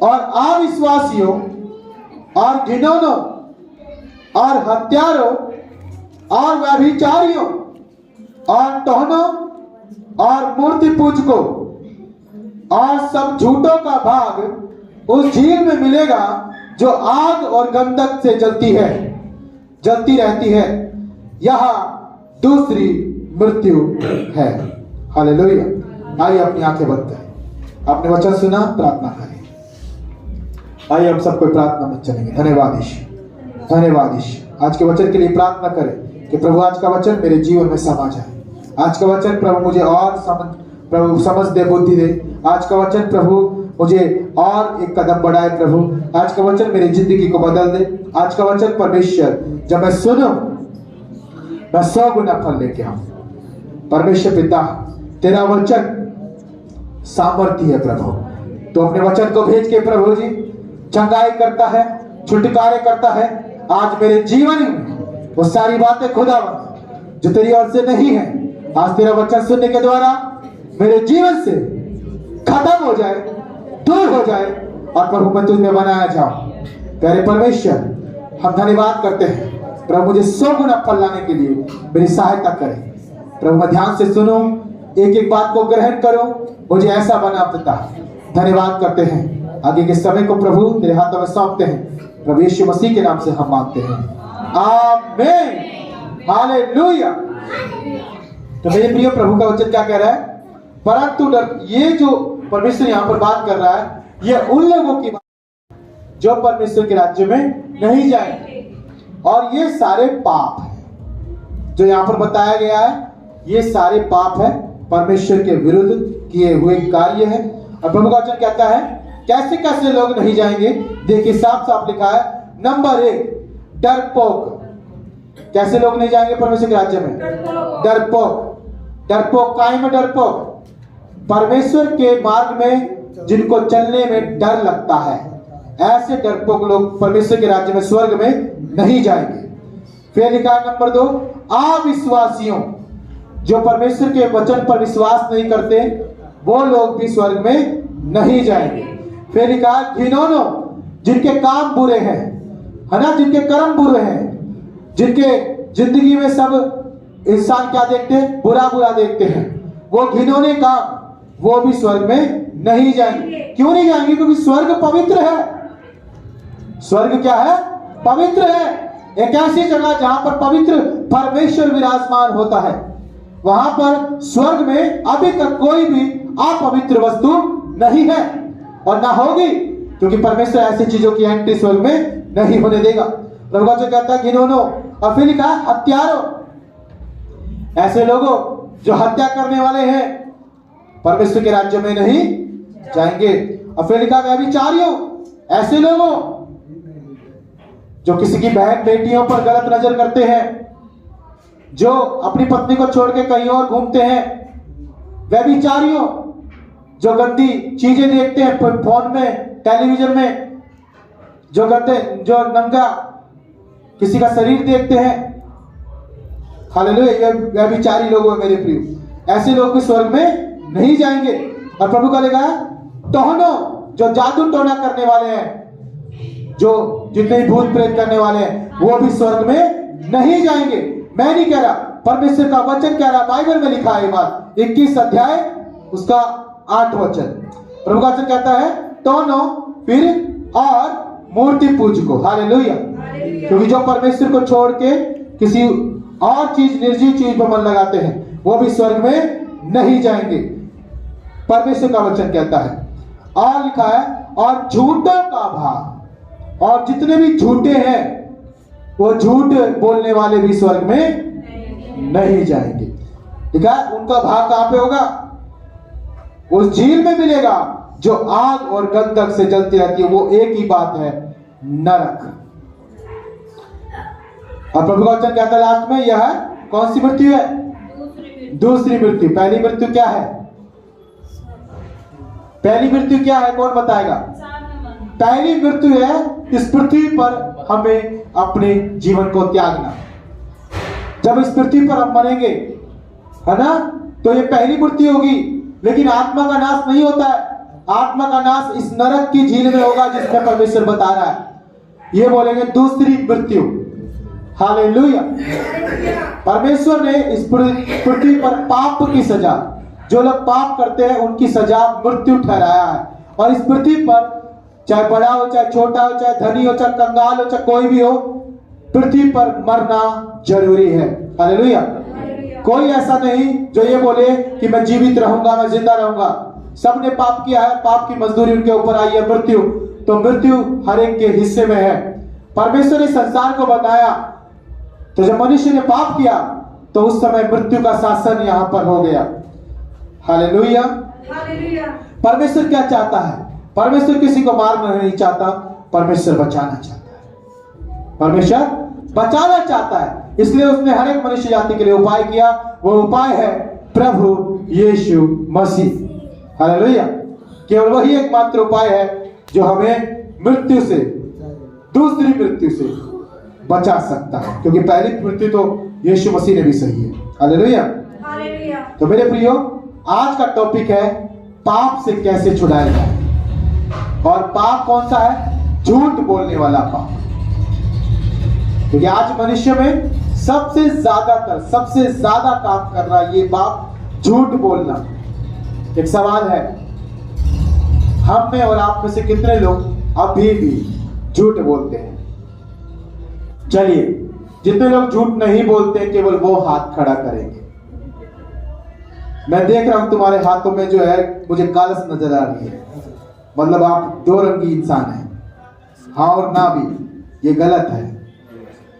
और अविश्वासियों और घिनौनों और हत्यारों और व्यभिचारियों और टोहनों और मूर्ति पूजकों और सब झूठों का भाग उस झील में मिलेगा जो आग और गंधक से जलती रहती है। यह दूसरी मृत्यु है। हालेलुया। आइए अपनी आंखें बंद करें। आपने वचन सुना, प्रार्थना करें। आइए हम सबको प्रार्थना में चलेंगे। धन्यवाद ईश्वर, धन्यवाद ईश्वर। आज के वचन के लिए प्रार्थना करें कि प्रभु आज का वचन मेरे जीवन में समा जाए। आज का वचन प्रभु मुझे और समझ दे, बुद्धि दे। आज का वचन प्रभु मुझे और एक कदम बढ़ाए। प्रभु आज का वचन मेरी जिंदगी को बदल दे। आज का वचन परमेश्वर जब मैं सुनूं, मैं 100 गुना फल लेके आऊं। परमेश्वर पिता, तेरा वचन सामर्थ्य है प्रभु। तो अपने वचन को भेज के प्रभु जी चंगाई करता है, छुटकारे करता है। आज मेरे जीवन में वो सारी बातें खुदावंद जो तेरी ओर से नहीं है, आज तेरा वचन सुनने के द्वारा मेरे जीवन से खत्म हो जाए, दूर हो जाए और प्रभु मैं तुझ में बनाया जाऊं। प्यारे परमेश्वर, हम धन्यवाद करते हैं प्रभु, मुझे 100 गुना फल लाने के लिए मेरी सहायता करें। प्रभु मैं ध्यान से सुनूं, एक एक बात को ग्रहण करो, मुझे ऐसा बना पिता। धन्यवाद करते हैं। आगे के समय को प्रभु तेरे हाथों में सौंपते हैं। प्रभु यीशु मसीह के नाम से हम मांगते हैं, आमीन। हालेलुया। तो मेरे प्रिय, प्रभु का वचन क्या कह रहा है? परंतु ये जो परमेश्वर यहाँ पर बात कर रहा है, ये उन लोगों की बात जो परमेश्वर के राज्य में नहीं जाएंगे। और ये सारे पाप हैं जो यहाँ पर बताया गया है, ये सारे पाप है, परमेश्वर के विरुद्ध किए हुए कार्य है। और प्रभु का वचन कहता है कैसे कैसे लोग नहीं जाएंगे। देखिए साफ साफ लिखा है, नंबर 1 डरपोक। कैसे लोग नहीं जाएंगे परमेश्वर के राज्य में? डरपोक। डरपोक काहे में? डरपोक परमेश्वर के मार्ग में जिनको चलने में डर लगता है, ऐसे डरपोक लोग परमेश्वर के राज्य में, स्वर्ग में नहीं जाएंगे। फिर लिखा है नंबर 2 अविश्वासियों, जो परमेश्वर के वचन पर विश्वास नहीं करते, वो लोग भी स्वर्ग में नहीं जाएंगे। फिर लिखा है घिनौनों, जिनके काम बुरे हैं, है ना, जिनके कर्म बुरे हैं, जिनके जिंदगी में सब इंसान क्या देखते हैं? बुरा बुरा देखते हैं, वो घिनौने काम, वो भी स्वर्ग में नहीं जाएंगे। क्यों नहीं जाएंगे? क्योंकि स्वर्ग पवित्र है। स्वर्ग क्या है? पवित्र है। एक ऐसी जगह जहां पर पवित्र परमेश्वर विराजमान होता है। वहां पर स्वर्ग में अभी तक कोई भी अपवित्र वस्तु नहीं है और ना होगी, क्योंकि परमेश्वर ऐसी चीजों की एंट्री स्वर्ग में नहीं होने देगा। प्रभु जो कहता है घिनौनों, और फिर लिखा है हत्यारों, ऐसे लोगों जो हत्या करने वाले हैं परमेश्वर के राज्य में नहीं जाएंगे। और फिर लिखा है व्यभिचारियों, ऐसे लोगों जो किसी की बहन बेटियों पर गलत नजर करते हैं, जो अपनी पत्नी को छोड़ के कहीं और घूमते हैं। व्यभिचारियों, जो गंदी चीजें देखते हैं फोन में, टेलीविजन में, जो नंगा किसी का शरीर देखते हैं। हालेलुया। व्यभिचारी लोग हैं मेरे प्रिय, ऐसे लोग भी स्वर्ग में नहीं जाएंगे। और प्रभु का लिखा है टोहनों, जो जादू टोना करने वाले हैं, जो जितने भूत प्रेत करने वाले हैं, वो भी स्वर्ग में नहीं जाएंगे। मैं नहीं कह रहा, परमेश्वर का वचन कह रहा, बाइबल में लिखा है ये बात, 21 अध्याय उसका 8 वचन। प्रभु का वचन कहता है टोनों, फिर और मूर्ति पूजकों। हालेलुया। क्योंकि जो परमेश्वर को छोड़ के किसी और चीज, निर्जीव चीज पर मन लगाते हैं, वो भी स्वर्ग में नहीं जाएंगे, परमेश्वर का वचन कहता है। और लिखा है और झूठों का भाग, और जितने भी झूठे हैं, वो झूठ बोलने वाले भी स्वर्ग में नहीं जाएंगे। लिखा है उनका भाग कहां पे होगा? उस झील में मिलेगा जो आग और गंधक से जलती रहती है। वो एक ही बात है, नरक। और प्रभु का वचन कहता है लास्ट में, यह कौन सी मृत्यु है? दूसरी मृत्यु। पहली मृत्यु क्या है? पहली मृत्यु क्या है? कौन बताएगा? पहली मृत्यु है इस पृथ्वी पर हमें अपने जीवन को त्यागना। जब इस पृथ्वी पर हम मरेंगे, है ना, तो ये पहली मृत्यु होगी। लेकिन आत्मा का नाश नहीं होता है। आत्मा का नाश इस नरक की झील में होगा जिसमें परमेश्वर बता रहा है। ये बोलेंगे दूसरी मृत्यु। हालेलुया। परमेश्वर ने इस पृथ्वी पर पाप की सजा, जो लोग पाप करते हैं उनकी सजा मृत्यु ठहराया है। और इस पृथ्वी पर चाहे बड़ा हो, चाहे छोटा हो, चाहे धनी हो, चाहे कंगाल हो, चाहे कोई भी हो, पृथ्वी पर मरना जरूरी है। हालेलुया। कोई ऐसा नहीं जो ये बोले कि मैं जीवित रहूंगा, मैं जिंदा रहूंगा। सबने पाप किया है, पाप की मजदूरी उनके ऊपर आई है मृत्यु। तो मृत्यु हर एक के हिस्से में है। परमेश्वर ने संसार को बनाया, तो जब मनुष्य ने पाप किया तो उस समय मृत्यु का शासन यहां पर हो गया। हालेलुया। परमेश्वर क्या चाहता है? परमेश्वर किसी को मारना नहीं चाहता, परमेश्वर बचाना चाहता है। परमेश्वर बचाना चाहता है, इसलिए उसने हर एक मनुष्य जाति के लिए उपाय किया। वो उपाय है प्रभु यीशु मसीह। हालेलुया। केवल वही एकमात्र उपाय है जो हमें मृत्यु से, दूसरी मृत्यु से बचा सकता है, क्योंकि पहली मृत्यु तो यीशु मसीह ने भी सही है। हालेलुया। तो मेरे प्रियो, आज का टॉपिक है पाप से कैसे छुड़ाया जाए। और पाप कौन सा है? झूठ बोलने वाला पाप। क्योंकि आज मनुष्य में सबसे ज्यादा काम कर रहा है ये पाप, झूठ बोलना। एक सवाल है, हम में और आप में से कितने लोग अभी भी झूठ बोलते हैं? चलिए, जितने लोग झूठ नहीं बोलते केवल वो हाथ खड़ा करेंगे। मैं देख रहा हूं तुम्हारे हाथों में जो है मुझे कालस नजर आ रही है, मतलब आप दो रंगी इंसान हैं। हाँ और ना भी, ये गलत है।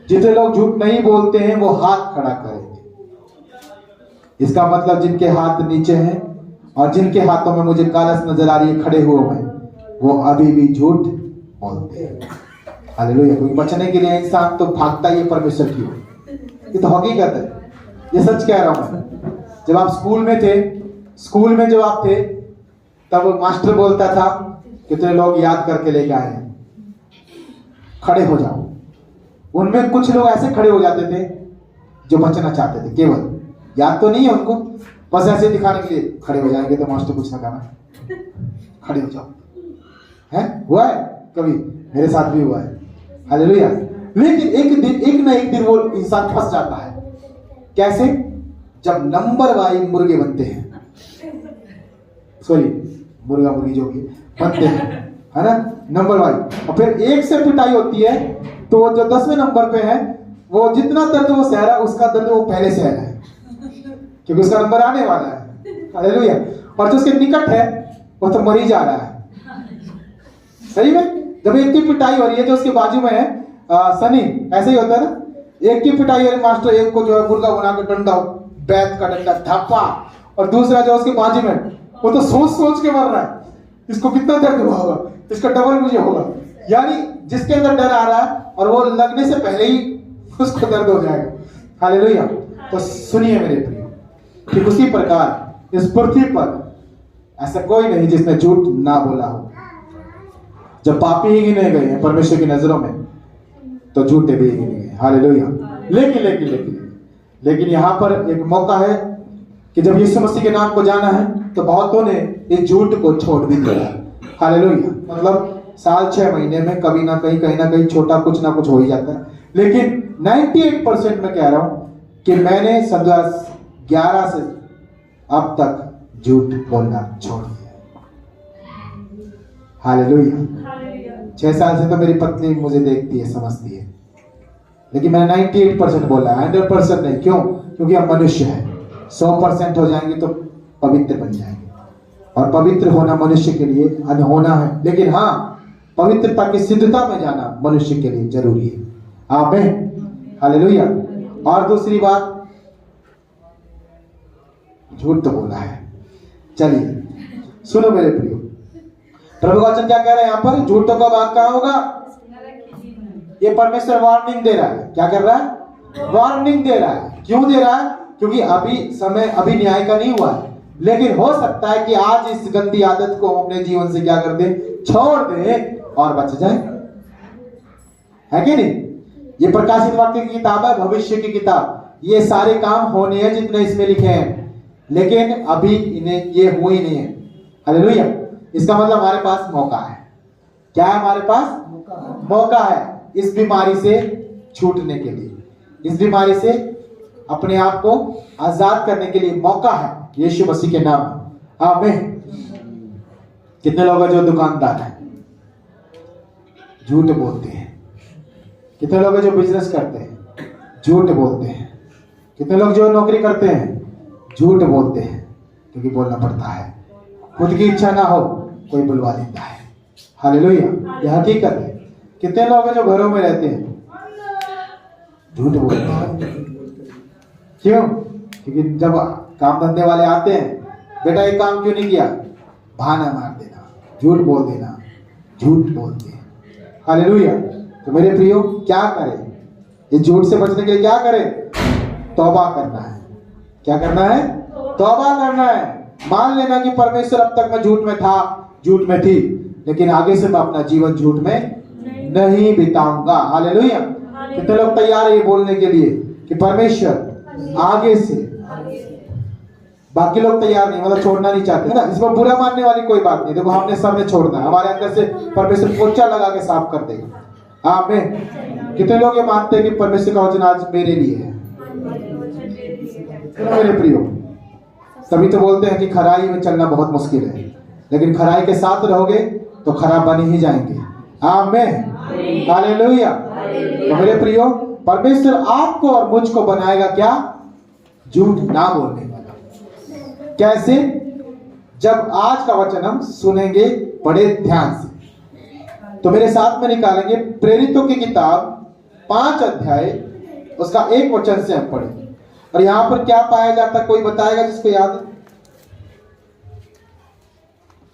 जितने लोग झूठ नहीं बोलते हैं वो हाथ खड़ा करेंगे। इसका मतलब जिनके हाथ नीचे हैं और जिनके हाथों में मुझे कालस नजर आ रही है खड़े हुए में, वो अभी भी झूठ बोलते हैं। हालेलुया। क्योंकि बचने के लिए इंसान तो भागता ही है परमेश्वर की ओर। ये तो हकीकत है, ये सच कह रहा हूं मैं। जब आप स्कूल में थे, स्कूल में जब आप थे, तब मास्टर बोलता था कितने लोग याद करके लेके आए हैं, खड़े हो जाओ। उनमें कुछ लोग ऐसे खड़े हो जाते थे जो बचना चाहते थे, केवल याद तो नहीं है उनको, बस ऐसे दिखाने के लिए खड़े हो जाएंगे तो मास्टर कुछ ना कहना, खड़े हो जाओ। है हुआ है कभी, मेरे साथ भी हुआ है। हालेलुया। लेकिन एक ना एक दिन वो इंसान फंस जाता है। कैसे? जब नंबर वाइज मुर्गे बनते हैं, सॉरी मुर्गा मुर्गी जो भी बनते हैं, है ना, नंबर वाइज, और फिर एक से पिटाई होती है तो जो 10वें नंबर पे है वो जितना दर्द वो सह रहा है उसका दर्द वो पहले सह रहा है, क्योंकि उसका नंबर आने वाला है। हालेलुया। और जो उसके निकट है वो तो मर ही जा रहा है। सही में जब एक की पिटाई हो रही है, जो उसके बाजू में है सनी, ऐसे ही होता है ना, एक की पिटाई हो रही, मास्टर एक को जो है मुर्गा बना के डंडा, बैत का डंडा धप्पा, और दूसरा जो उसके बाजू में वो तो सोच सोच के मर रहा है, इसको कितना दर्द हुआ होगा, इसका डबल मुझे होगा। यानी जिसके अंदर डर आ रहा है और वो लगने से पहले ही उसको दर्द हो जाएगा। हालेलुया। तो सुनिए मेरे प्रिय, कि उसी प्रकार इस पृथ्वी पर ऐसा कोई नहीं जिसने झूठ ना बोला हो। जब पापी ही गिने गए हैं परमेश्वर की नजरों में, तो झूठे भी गिने गए। हालेलुया। लेकिन लेकिन लेकिन लेकिन यहां पर एक मौका है कि जब यीशु मसीह के नाम को जाना है तो बहुतों ने इस झूठ को छोड़ भी दिया। हालेलुया। मतलब साल 6 महीने में कभी ना कहीं छोटा कुछ ना कुछ हो ही जाता है। लेकिन 98% में कह रहा हूं कि मैंने 2011 से अब तक झूठ बोलना छोड़ दिया। हालेलुया। 6 साल से तो मेरी पत्नी मुझे देखती है, समझती है, लेकिन मैंने 98% बोला, 100% नहीं। क्यों? क्योंकि हम मनुष्य हैं। 100% हो जाएंगे तो पवित्र बन जाएंगे, और पवित्र होना मनुष्य के लिए अनहोना है। लेकिन हाँ, पवित्रता की सिद्धता में जाना मनुष्य के लिए जरूरी है। आमीन। हालेलुया। और दूसरी बात, झूठ तो बोला है। चलिए सुनो मेरे प्रियो, प्रभु का वचन क्या कह रहे हैं यहाँ पर? झूठों का भाग कहाँ होगा? ये परमेश्वर वार्निंग दे रहा है। क्या कर रहा है? वार्निंग दे रहा है। क्यों दे रहा है? क्योंकि अभी न्याय का नहीं हुआ है, लेकिन हो सकता है कि आज इस गंदी आदत को अपने जीवन से क्या कर दे, छोड़ दे और बच जाए। है कि नहीं? ये प्रकाशित वाक्य की किताब है, भविष्य की किताब। ये सारे काम होने हैं जितने इसमें लिखे हैं, लेकिन अभी इन्हें ये हुए ही नहीं है। हालेलुया। इसका मतलब हमारे पास मौका है। क्या है हमारे पास? मौका है इस बीमारी से छूटने के लिए, इस बीमारी से अपने आप को आजाद करने के लिए मौका है यीशु मसीह के नाम में। आमीन। कितने लोग हैं जो दुकानदार हैं, झूठ बोलते हैं? कितने लोग हैं जो बिजनेस करते हैं, झूठ बोलते हैं? कितने लोग जो नौकरी करते हैं, झूठ बोलते हैं? क्योंकि बोलना पड़ता है, खुद की इच्छा ना हो कोई बुलवा लेता है। हालेलुया। यह हकीकत है। कितने लोग हैं जो घरों में रहते हैं, झूठ बोलते हैं? क्यों? क्योंकि जब काम धंधे वाले आते हैं, बेटा ये काम क्यों नहीं किया, बहाना मार देना, झूठ बोल देना, झूठ बोलते हैं। हालेलुया। तो मेरे प्रियो, क्या करें इस झूठ से बचने के लिए? क्या करें? तौबा करना है। क्या करना है? तौबा करना है। मान लेना कि परमेश्वर अब तक मैं झूठ में था, झूठ में थी, लेकिन आगे से मैं अपना जीवन झूठ में नहीं बिताऊंगा। हालेलुया। कितने लोग तैयार है ये बोलने के लिए कि परमेश्वर आगे से? बाकी लोग तैयार नहीं, मतलब छोड़ना नहीं चाहते ना। इसमें बुरा मानने वाली कोई बात नहीं। देखो हमने सबने छोड़ना है, हमारे अंदर से परमेश्वर पोछा लगा के साफ कर देगा। आमीन। कितने लोग ये मानते हैं कि परमेश्वर का वचन आज मेरे लिए है? मेरे प्रियो, तभी तो बोलते हैं कि खराई में चलना बहुत मुश्किल है, लेकिन खराई के साथ रहोगे तो खराब बन ही जाएंगे। आमीन। हालेलुया। तो मेरे प्रियो, परमेश्वर आपको और मुझको बनाएगा क्या? झूठ ना बोलने वाला। कैसे? जब आज का वचन हम सुनेंगे बड़े ध्यान से, तो मेरे साथ में निकालेंगे प्रेरितों की किताब 5 अध्याय, उसका 1 वचन से हम पढ़ेंगे। और यहां पर क्या पाया जाता है, कोई बताएगा जिसको याद है?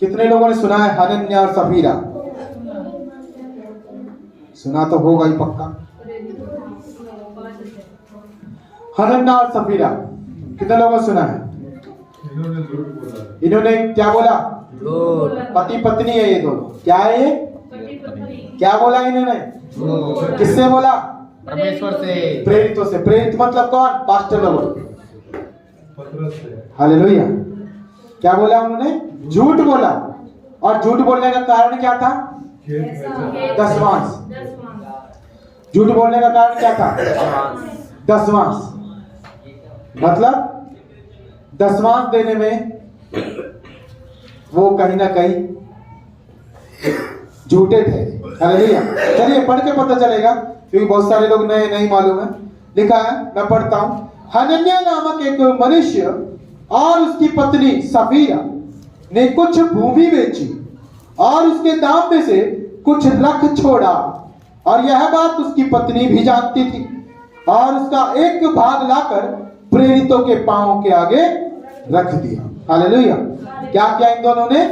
कितने लोगों ने सुना है हनन्याह और सफीरा? सुना तो होगा ही पक्का। हनन्याह और सफीरा कितने लोगों ने सुना है? इन्होंने क्या बोला? पति पत्नी है ये दोनों। क्या है ये? क्या बोला इन्होंने? किससे बोला? परमेश्वर से, प्रेरितों से। प्रेरित मतलब कौन? पास्टर लोग। हालेलुया। क्या बोला उन्होंने? झूठ बोला। और झूठ बोलने का कारण क्या था? दशमांश। झूठ बोलने का कारण क्या था? दशमांश। मतलब दशमांश देने में वो कहीं ना कहीं झूठे थे। हालेलुया। चलिए पढ़ के पता चलेगा, क्योंकि बहुत सारे लोग नए नहीं मालूम है। लिखा है, मैं पढ़ता हूं। हनन्याह नामक एक मनुष्य और उसकी पत्नी सफीरा ने कुछ भूमि बेची और उसके दाम में से कुछ रख छोड़ा, और यह बात उसकी पत्नी भी जानती थी, और उसका एक भाग लाकर प्रेरितों के पांवों के आगे रख दिया। हालेलुया। क्या किया इन दोनों ने?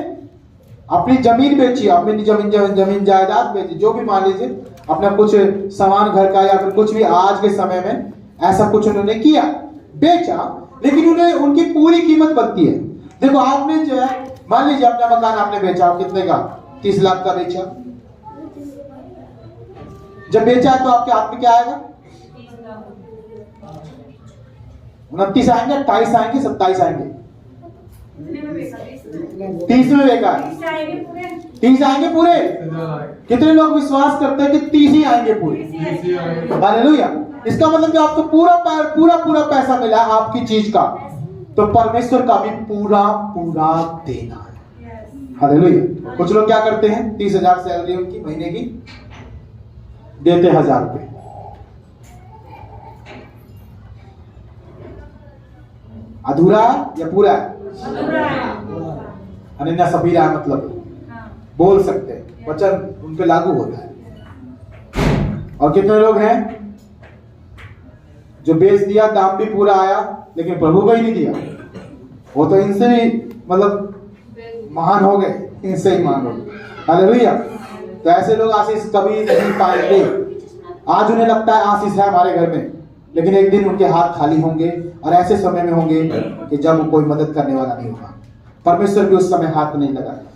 अपनी जमीन बेची, अपनी जमीन जायदाद बेची, जो भी मान लीजिए अपना कुछ सामान घर का या फिर कुछ भी आज के समय में ऐसा कुछ उन्होंने किया, बेचा, लेकिन उन्हें उनकी पूरी कीमत बनती है। देखो आपने जो है, मान लीजिए अपना मकान आपने बेचा, कितने का? 30 लाख का बेचा। जब बेचा है तो आपके हाथ में क्या आएगा? 29 आएंगे, 28 आएंगे, 27 आएंगे, 30 में बेचा है। 30 आएंगे पूरे। कितने लोग विश्वास करते हैं कि 30 ही आएंगे पूरे? हालेलुया। इसका मतलब कि आपको पूरा पैसा मिला आपकी चीज का, तो परमेश्वर का भी पूरा देना है। हालेलुया। कुछ लोग क्या करते हैं, 30,000 सैलरी उनकी महीने की, देते 1,000 रुपए। अधूरा या पूरा? हनन्याह सफीरा मतलब बोल सकते हैं, वचन उन पे लागू होता है। और कितने लोग हैं जो बेच दिया, दाम भी पूरा आया, लेकिन प्रभु को ही नहीं दिया? वो तो इनसे भी मतलब महान हो गए, इनसे ही महान हो गए। हालेलुया। तो ऐसे लोग आशीष कभी नहीं पाएंगे। आज उन्हें लगता है आशीष है हमारे घर में, लेकिन एक दिन उनके हाथ खाली होंगे, और ऐसे समय में होंगे कि जब कोई मदद करने वाला नहीं होगा। परमेश्वर भी उस समय हाथ नहीं लगाएगा,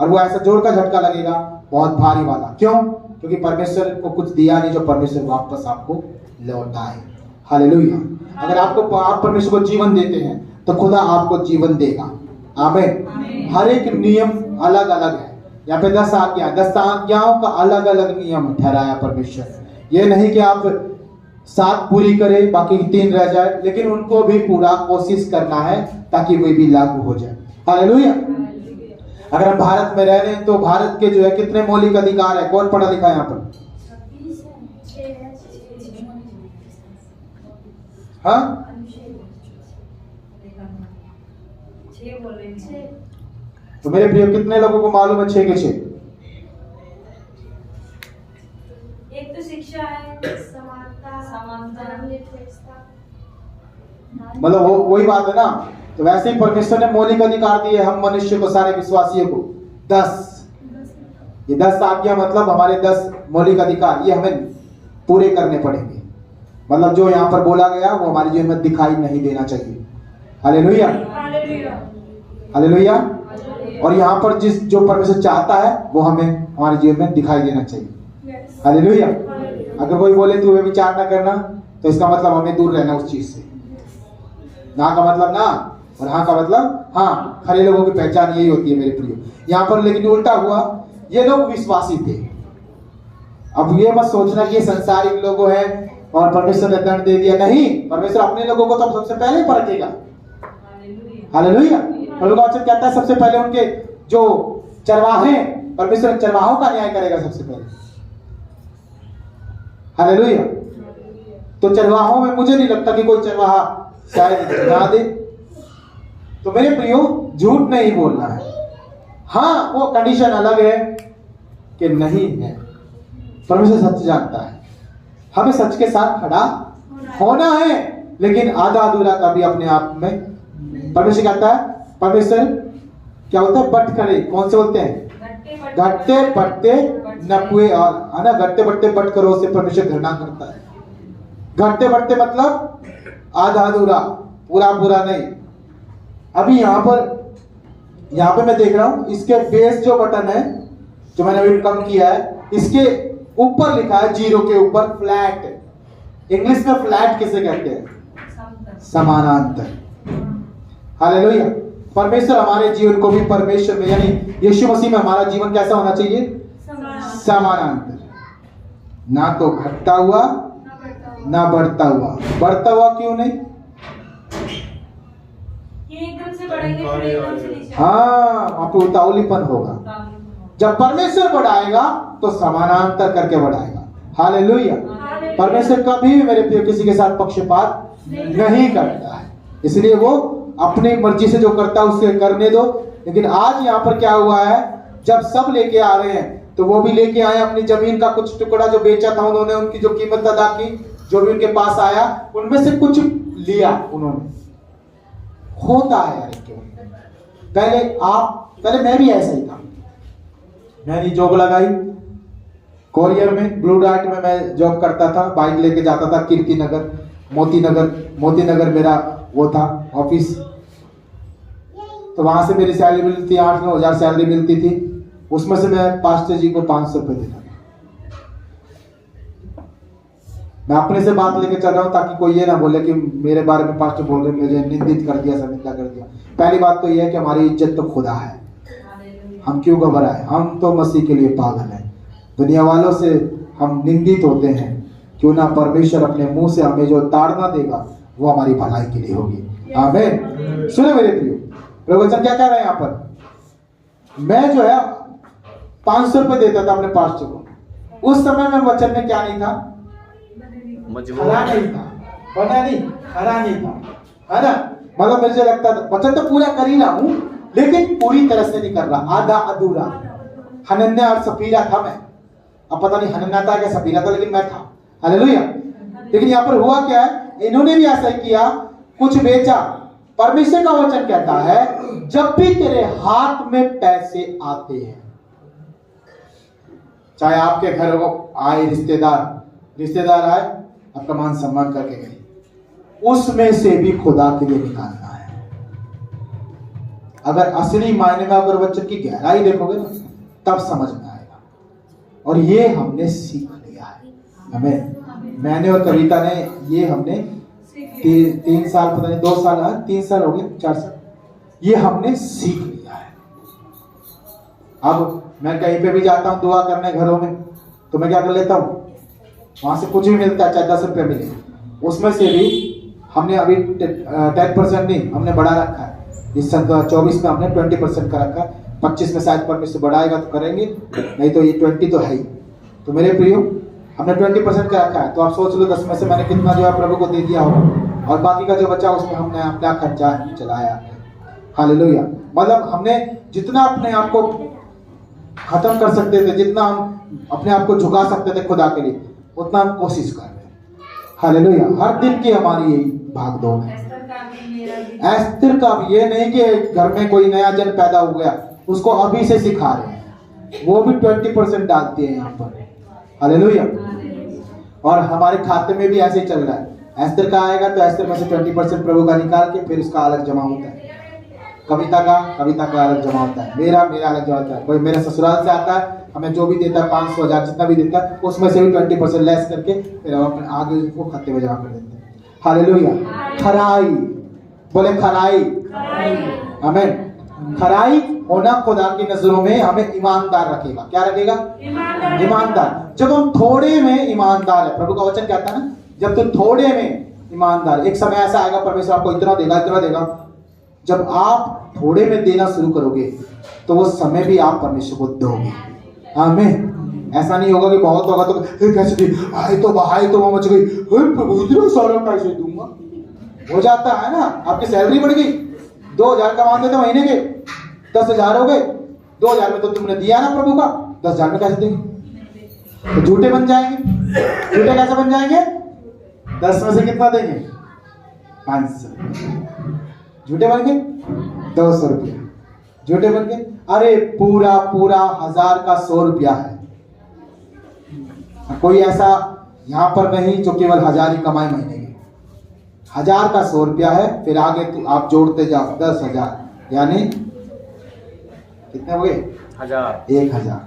और वो ऐसा जोर का झटका लगेगा बहुत भारी वाला। क्यों? क्योंकि परमेश्वर को कुछ दिया नहीं जो परमेश्वर वापस आपको लौटाए। हालेलुया। अगर आप परमेश्वर को जीवन देते हैं तो खुदा आपको जीवन देगा। आमीन। हर एक नियम अलग अलग है। यहाँ पे 10 आज्ञाओं का अलग अलग नियम ठहराया परमेश्वर। ये नहीं कि आप 7 पूरी करें बाकी 3 रह जाए, लेकिन उनको भी पूरा कोशिश करना है ताकि वे भी लागू हो जाए। हालेलुया। अगर हम भारत में रह रहे हैं तो भारत के जो है कितने मौलिक अधिकार है? कौन पढ़ा लिखा है यहाँ पर? हाँ, तो मेरे प्रिय कितने लोगों को मालूम है 6 के 6? एक तो शिक्षा है, समानता, मतलब वो वही बात है ना। तो वैसे ही परमेश्वर ने मौलिक अधिकार दिए हम मनुष्य को, सारे विश्वासियों को 10। ये 10 आज्ञा मतलब हमारे 10 मौलिक अधिकार, ये हमें पूरे करने पड़ेंगे। मतलब जो यहाँ पर बोला गया वो हमारे जीवन में दिखाई नहीं देना चाहिए। Hallelujah, hallelujah. और यहाँ पर जो परमेश्वर चाहता है वो हमें हमारे जीवन में दिखाई देना चाहिए। हालेलुया। अगर कोई बोले तू वे विचार ना करना, तो इसका मतलब हमें दूर रहना उस चीज से। ना का मतलब ना और हाँ का मतलब हाँ। खरे लोगों की पहचान यही होती है मेरे प्रियो। यहाँ पर लेकिन उल्टा हुआ, ये लोग विश्वासी थे। अब ये मत सोचना कि ये संसारिक लोग हैं और परमेश्वर ने दंड दे दिया। नहीं, परमेश्वर अपने लोगों को तो सबसे पहले परखेगा। हालेलुया। प्रभु का वचन कहता है सबसे पहले उनके जो चरवाहे, परमेश्वर चरवाहों का न्याय करेगा सबसे पहले। हालेलुया। तो चरवाहों में मुझे नहीं लगता कि कोई चरवाहा शायद ना दे। तो मेरे प्रियो झूठ नहीं बोलना है। हाँ, वो कंडीशन अलग है कि नहीं है। परमेश्वर सच जानता है, हमें सच के साथ खड़ा होना है, लेकिन आधा अधूरा कभी अपने आप में परमेश्वर कहता है। परमेश्वर क्या होता है? बट करे, कौन से बोलते हैं? घटते बढ़ते नपुए, और है ना, घटते बढ़ते बट करो से परमेश्वर घृणा करता है। घटते बढ़ते मतलब आधा अधूरा, पूरा पूरा नहीं। अभी यहाँ पे मैं देख रहा हूं, इसके बेस जो बटन है जो मैंने अभी कम किया है, इसके ऊपर लिखा है 0 के ऊपर फ्लैट। इंग्लिश में फ्लैट किसे कहते हैं? समानांतर। हालेलुया। परमेश्वर हमारे जीवन को भी परमेश्वर में यानी यीशु मसीह में हमारा जीवन कैसा होना चाहिए? समानांतर, ना तो घटता हुआ ना बढ़ता हुआ। बढ़ता हुआ क्यों नहीं? ये एकदम से बढ़ेंगे फिर एकदम से नीचे। हाँ, वहां पे उतावलीपन होगा। जब परमेश्वर बढ़ाएगा तो समानांतर करके बढ़ाएगा। हालेलुया। परमेश्वर कभी भी मेरे प्रिय किसी के साथ पक्षपात नहीं करता है, इसलिए वो अपनी मर्जी से जो करता है उसे करने दो। लेकिन आज यहाँ पर क्या हुआ है, जब सब लेके आ रहे हैं तो वो भी लेके आए अपनी जमीन का कुछ टुकड़ा जो बेचा था उन्होंने, उनकी जो कीमत अदा की, जो भी उनके पास आया उनमें से कुछ लिया उन्होंने। होता है यार, पहले मैं भी ऐसा ही था। मैंने जॉब लगाई कोरियर में, ब्लू डार्ट में मैं जॉब करता था। बाइक लेके जाता था कीर्ति नगर, मोती नगर मेरा वो था ऑफिस। तो वहां से मेरी सैलरी मिलती थी, 8-9 हज़ार सैलरी मिलती थी। उसमें से मैं पास्टर जी को 500 रुपए देता था। मैं अपने से बात लेके चल रहा हूं ताकि कोई ये ना बोले कि मेरे बारे में पास्टर बोल रहे, मुझे निंदित कर दिया, शर्मिंदा कर दिया। पहली बात तो ये है कि हमारी इज्जत तो खुदा है, हम क्यों घबराए? हम तो मसीह के लिए पागल हैं। दुनिया वालों से हम निंदित होते हैं, क्यों ना परमेश्वर अपने मुंह से हमें जो ताड़ना देगा वो हमारी भलाई के लिए होगी। आमीन। सुने मेरे प्रियो, प्रभु वचन क्या कह रहे हैं यहाँ पर? मैं जो है 500 रुपए देता था अपने पास्टर को। उस समय में वचन में क्या नहीं था? खरा नहीं था, बना नहीं, खरा नहीं था, है ना। मतलब मुझे लगता था वचन तो पूरा कर ही रहा हूं, लेकिन पूरी तरह से नहीं कर रहा, आधा अधूरा। हनन्याह और सफीरा था मैं। अब पता नहीं हनन्याह था क्या सफीरा था, लेकिन मैं था। हालेलुया। लेकिन यहाँ पर हुआ क्या है, इन्होंने भी ऐसा ही किया, कुछ बेचा। परमेश्वर का वचन कहता है जब भी तेरे हाथ में पैसे आते हैं, चाहे आपके घर आए रिश्तेदार आए, आपका मान सम्मान करके गए, उसमें से भी खुदा के लिए निकालना है। अगर असली मायने में अगर वचन की गहराई देखोगे ना, तब समझ में आएगा। और ये हमने सीख लिया है। हमें, मैंने और कविता ने, ये हमने तीन साल, पता नहीं 2 साल, 3 साल हो गए, 4 साल, ये हमने सीख लिया है। अब मैं कहीं पे भी जाता हूँ दुआ करने घरों में, तो मैं क्या कर लेता हूँ, वहां से कुछ भी मिलता है, चाहे 10 रुपये मिले, उसमें से भी हमने अभी 10% नहीं, हमने बढ़ा रखा है। इस सन 24 में हमने 20% का रखा है। 25 में शायद परमेश्वर बढ़ाएगा तो करेंगे, नहीं तो ये 20 तो है ही। तो मेरे प्रियो, हमने 20% का रखा है। तो आप सोच लो 10 में से मैंने कितना जो है प्रभु को दे दिया होगा, और बाकी का जो बचा उसमें हमने अपना खर्चा चलाया। हालेलुया। मतलब हमने जितना अपने आप को खत्म कर सकते थे, जितना हम अपने आप को झुका सकते थे खुदा के लिए, उतना हम कोशिश कर रहे हैं। हालेलुया। हर दिन की हमारी यही भाग दौड़ है। एस्तर का भी ये नहीं कि घर में कोई नया जन पैदा हो गया, उसको अभी से सिखा रहे हैं, वो भी 20% डालती है यहाँ पर। हालेलुया। और हमारे खाते में भी ऐसे ही चल रहा है। एस्तर का आएगा तो एस्तर में से 20% प्रभु का निकाल के फिर उसका अलग जमा होता है। कविता का अलग जमा होता है, मेरा अलग जमा होता है। कोई मेरे ससुराल से आता है, हमें जो भी देता है 500, 1000 जितना भी देता है, उसमें से भी 20% लेस करके फिर हम अपने आगे उसको खाते में जमा कर देते हैं। हालेलुया। खराई, बोले खराई, आमीन। खराई होना खुदा की नजरों में हमें ईमानदार रखेगा। क्या रखेगा? ईमानदार। जब हम थोड़े में ईमानदार है, प्रभु का वचन कहता है ना, जब तुम थोड़े में ईमानदार, एक समय ऐसा आएगा परमेश्वर आपको इतना देगा। जब आप थोड़े में देना शुरू करोगे तो वो समय भी आप परमेश्वर को दोगे। आमीन। ऐसा नहीं होगा कि बहुत होगा तो कैसे दी, आए तो वो मच गई, प्रभु इतना सारा कैसे दूंगा। हो जाता है ना, आपकी सैलरी बढ़ गई, 2000 कमाते थे महीने के, 10,000 हो गए। 2000 में तो तुमने दिया ना प्रभु का, 10,000 में कैसे देंगे? तो झूठे बन जाएंगे। झूठे कैसे बन जाएंगे? 10 में से कितना देंगे? 500। झूठे बन गए 200 रुपया। झूठे बन गए, अरे पूरा 1000 का 100 रुपया है। कोई ऐसा यहां पर नहीं जो केवल 1000 ही कमाए महीने के। 1000 का 100 रुपया है, फिर आगे तो आप जोड़ते जाओ 10,000, यानी कितने हो गए? 1000।